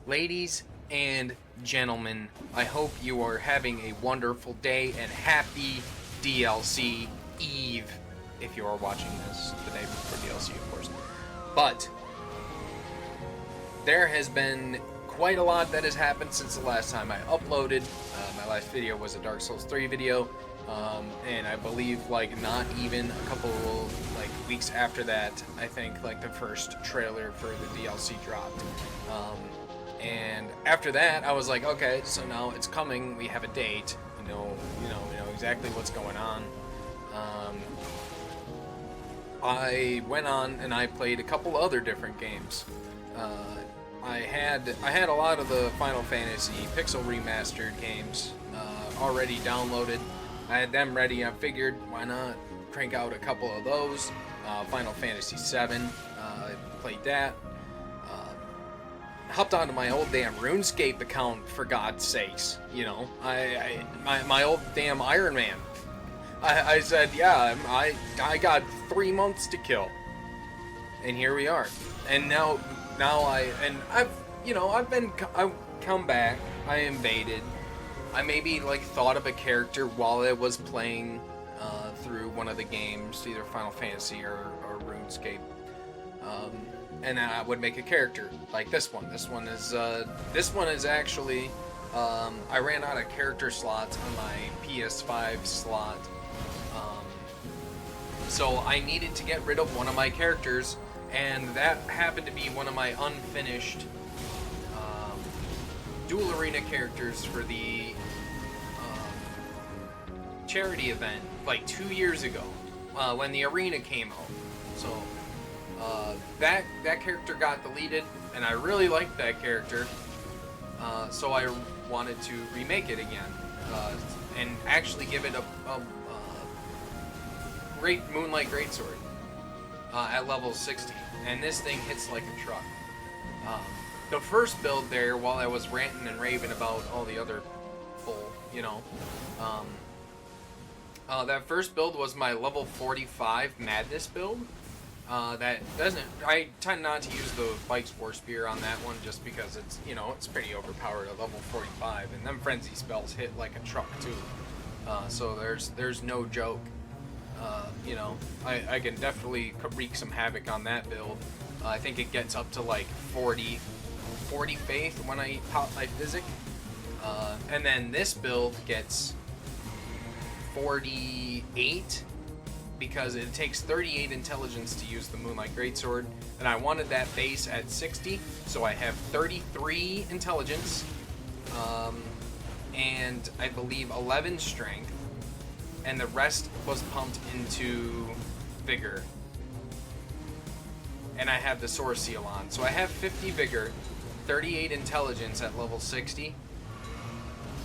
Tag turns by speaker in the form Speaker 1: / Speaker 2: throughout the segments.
Speaker 1: Ladies and gentlemen, I hope you are having a wonderful day and happy DLC Eve if you are watching this the day before DLC, of course. But there has been quite a lot that has happened since the last time I uploaded. My last video was a Dark Souls 3 video, and I believe not even a couple weeks after that, I think the first trailer for the DLC dropped. And after that, I was like, okay, so now it's coming. We have a date. We know exactly what's going on. I went on and I played a couple other different games. I had a lot of the Final Fantasy Pixel Remastered games already downloaded. I had them ready. I figured, why not crank out a couple of those. Final Fantasy VII, played that. Hopped onto my old damn RuneScape account, for God's sakes. My old damn Iron Man. I said, yeah, I got 3 months to kill, and here we are. And now I've come back. I invaded. I maybe thought of a character while I was playing through one of the games, either Final Fantasy or RuneScape. And I would make a character like this one. This one is actually I ran out of character slots on my PS5 slot, so I needed to get rid of one of my characters, and that happened to be one of my unfinished dual arena characters for the charity event 2 years ago when the arena came out. So that character got deleted, and I really liked that character, so I wanted to remake it again, and actually give it a great Moonlight Greatsword at level 60, and this thing hits like a truck. The first build there, while I was ranting and raving about all the other bull, that first build was my level 45 Madness build. I tend not to use the Bike's War Spear on that one just because it's pretty overpowered at level 45, and them frenzy spells hit like a truck too. So there's no joke. I can definitely wreak some havoc on that build. I think it gets up to 40 faith when I pop my physic. And then this build gets 48 because it takes 38 intelligence to use the Moonlight Greatsword, and I wanted that base at 60, so I have 33 intelligence, and I believe 11 strength, and the rest was pumped into vigor. And I have the Source Seal on, so I have 50 vigor, 38 intelligence at level 60.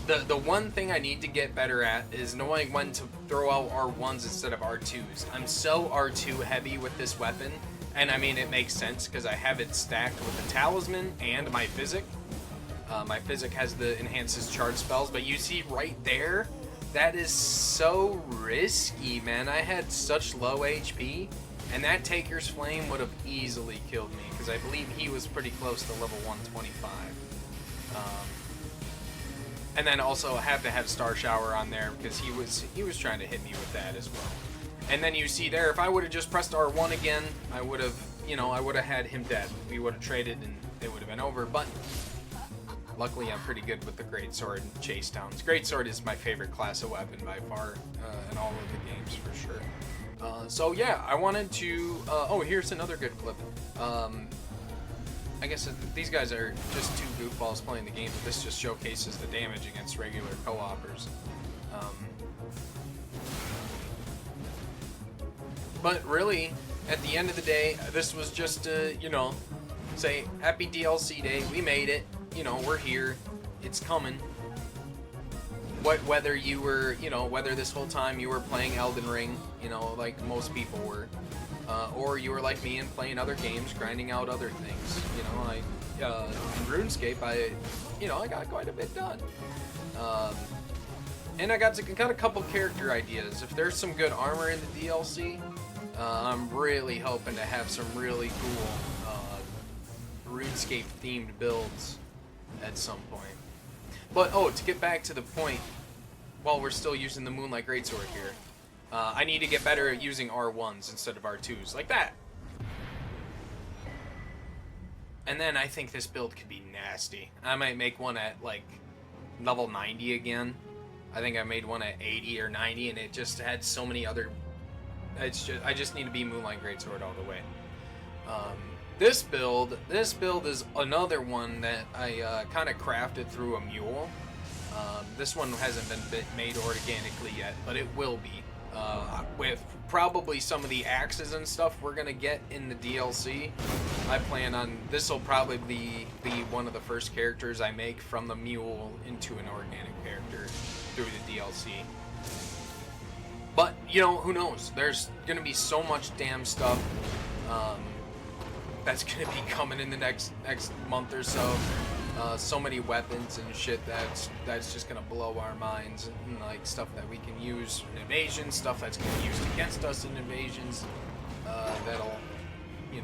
Speaker 1: The one thing I need to get better at is knowing when to throw out R1s instead of R2s. I'm so R2 heavy with this weapon, and I mean it makes sense because I have it stacked with the Talisman and my Physic. My Physic has the enhances charge spells, but you see right there, that is so risky, man. I had such low HP, and that Taker's Flame would have easily killed me because I believe he was pretty close to level 125. And then also I have to have Star Shower on there because he was trying to hit me with that as well. And then you see there, if I would have just pressed R1 again, I would have had him dead. We would have traded and it would have been over. But luckily, I'm pretty good with the Greatsword and Chase Downs. Greatsword is my favorite class of weapon by far in all of the games for sure. So yeah, I wanted to. Oh, here's another good clip. I guess these guys are just two goofballs playing the game, but this just showcases the damage against regular co-opers. But really, at the end of the day, this was just say, happy DLC day, we made it, we're here, it's coming. Whether you were, whether this whole time you were playing Elden Ring, like most people were, or you were like me and playing other games, grinding out other things. In RuneScape, I got quite a bit done. And I got a couple character ideas. If there's some good armor in the DLC, I'm really hoping to have some really cool RuneScape themed builds at some point. But, oh, to get back to the point, while we're still using the Moonlight Greatsword here, I need to get better at using R1s instead of R2s, like that. And then I think this build could be nasty. I might make one at, like, level 90 again. I think I made one at 80 or 90, and it just had so many other... I just need to be Moonlight Greatsword all the way. This build is another one that I kind of crafted through a mule. This one hasn't been made organically yet, but it will be. With probably some of the axes and stuff we're gonna get in the DLC. I plan on this will probably be one of the first characters I make from the mule into an organic character through the DLC. But you know, who knows? There's gonna be so much damn stuff that's gonna be coming in the next month or so. So many weapons and shit that's just gonna blow our minds, and like stuff that we can use in invasions, stuff that's gonna be used against us in invasions. That'll, you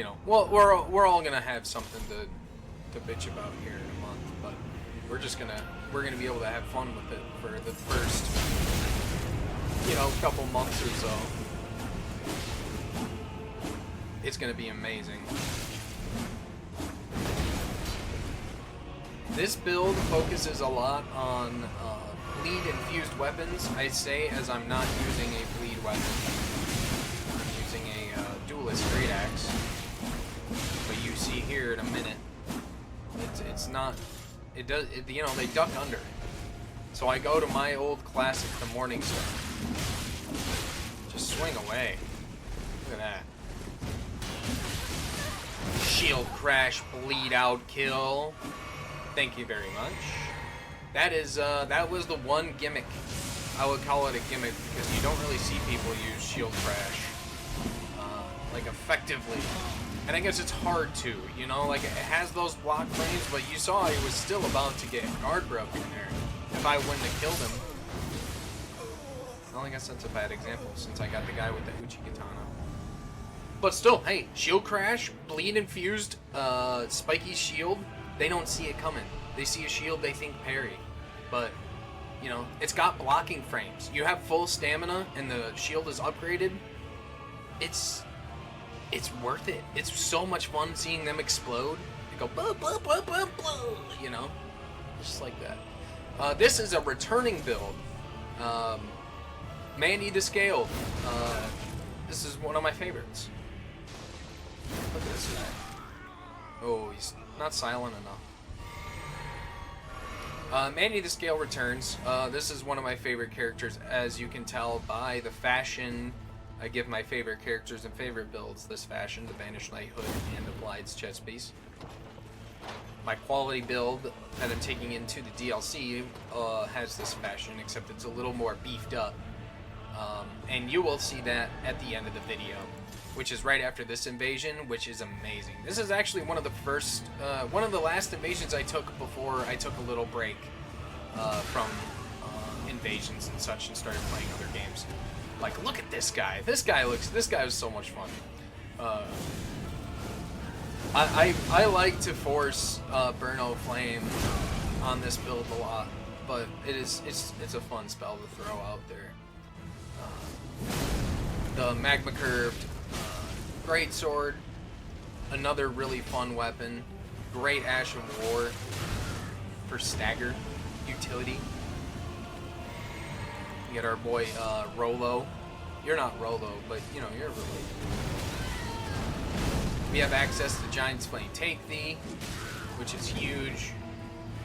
Speaker 1: know. Well, we're all gonna have something to bitch about here in a month, but we're gonna be able to have fun with it for the first, couple months or so. It's gonna be amazing. This build focuses a lot on bleed-infused weapons, I say, as I'm not using a bleed weapon. I'm using a duelist great axe. But you see here in a minute, it's not, they duck under. So I go to my old classic, the Morning Star. Just swing away. Look at that. Shield crash, bleed out, kill. Thank you very much. That was the one gimmick. I would call it a gimmick because you don't really see people use shield crash like effectively. And I guess it's hard to, like it has those block frames, but you saw he was still about to get guard broken there. If I wouldn't have killed him. Well, I guess that's a bad example since I got the guy with the Uchi Katana. But still, hey, shield crash, bleed infused, spiky shield. They don't see it coming. They see a shield, they think parry. But, it's got blocking frames. You have full stamina and the shield is upgraded. It's worth it. It's so much fun seeing them explode. They go, blah, blah, blah, blah, blah, just like that. This is a returning build. Mandy the Scale. This is one of my favorites. Look at this guy. Oh, he's not silent enough. Mandy the Scale returns. This is one of my favorite characters, as you can tell by the fashion. I give my favorite characters and favorite builds this fashion, the Banished Knighthood and the Blide's chest piece. My quality build that I'm taking into the DLC has this fashion, except it's a little more beefed up. And you will see that at the end of the video, which is right after this invasion, which is amazing. This is actually one of the last invasions I took before I took a little break from invasions and such and started playing other games. Like, look at this guy. This guy was so much fun. I like to force Burno Flame on this build a lot, but it's a fun spell to throw out there. The Magma Curved Greatsword, another really fun weapon. Great Ash of War for stagger utility. You get our boy Rolo. You're not Rolo, but you're Rolo. We have access to Giant's Flame Take Thee, which is huge.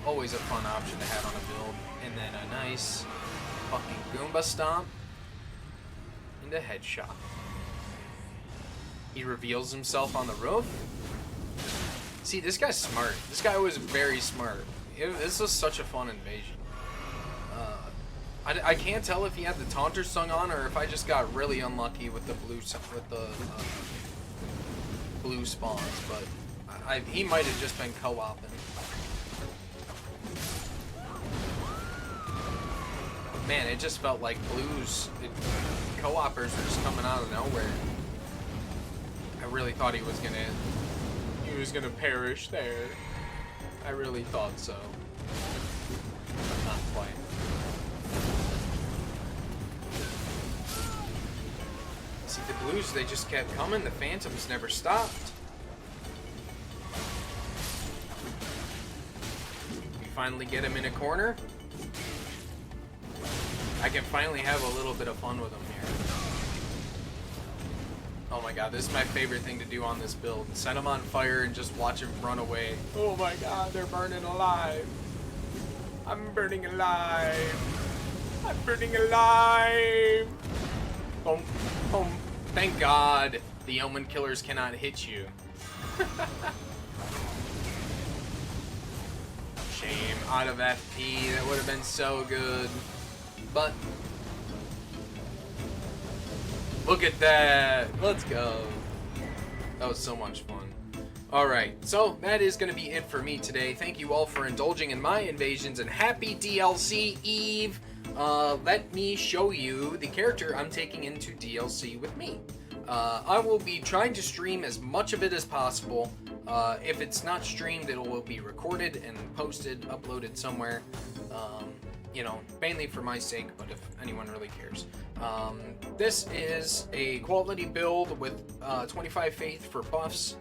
Speaker 1: Always a fun option to have on a build. And then a nice fucking Goomba Stomp into Headshot. He reveals himself on the roof. See, this guy's smart. This guy was very smart. This was such a fun invasion. I can't tell if he had the Taunter sung on or if I just got really unlucky with the blue spawns, but he might have just been co-oping. Man, it just felt like co-opers were just coming out of nowhere. I really thought he was gonna perish there. I really thought so. But not quite. See, the blues, they just kept coming. The phantoms never stopped. We finally get him in a corner. I can finally have a little bit of fun with him here. Oh my god, this is my favorite thing to do on this build. Set him on fire and just watch him run away. Oh my god, they're burning alive. I'm burning alive. I'm burning alive. Boom, boom. Thank god the Omen Killers cannot hit you. Shame. Out of FP. That would have been so good. But look at that. Let's go. That was so much fun. Alright, so that is going to be it for me today. Thank you all for indulging in my invasions, and happy DLC Eve. Let me show you the character I'm taking into DLC with me. I will be trying to stream as much of it as possible. If it's not streamed, it will be recorded and posted, uploaded somewhere. You know, mainly for my sake, but if anyone really cares. This is a quality build with 25 faith for buffs.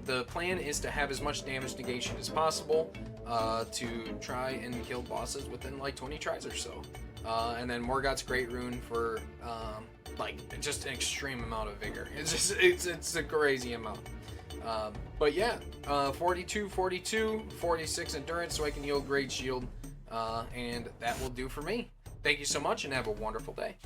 Speaker 1: The plan is to have as much damage negation as possible to try and kill bosses within like 20 tries or so. And then Morgoth's Great Rune for like just an extreme amount of vigor. It's just it's a crazy amount. But yeah, 42, 42, 46 endurance so I can yield Great Shield. And that will do for me. Thank you so much and have a wonderful day.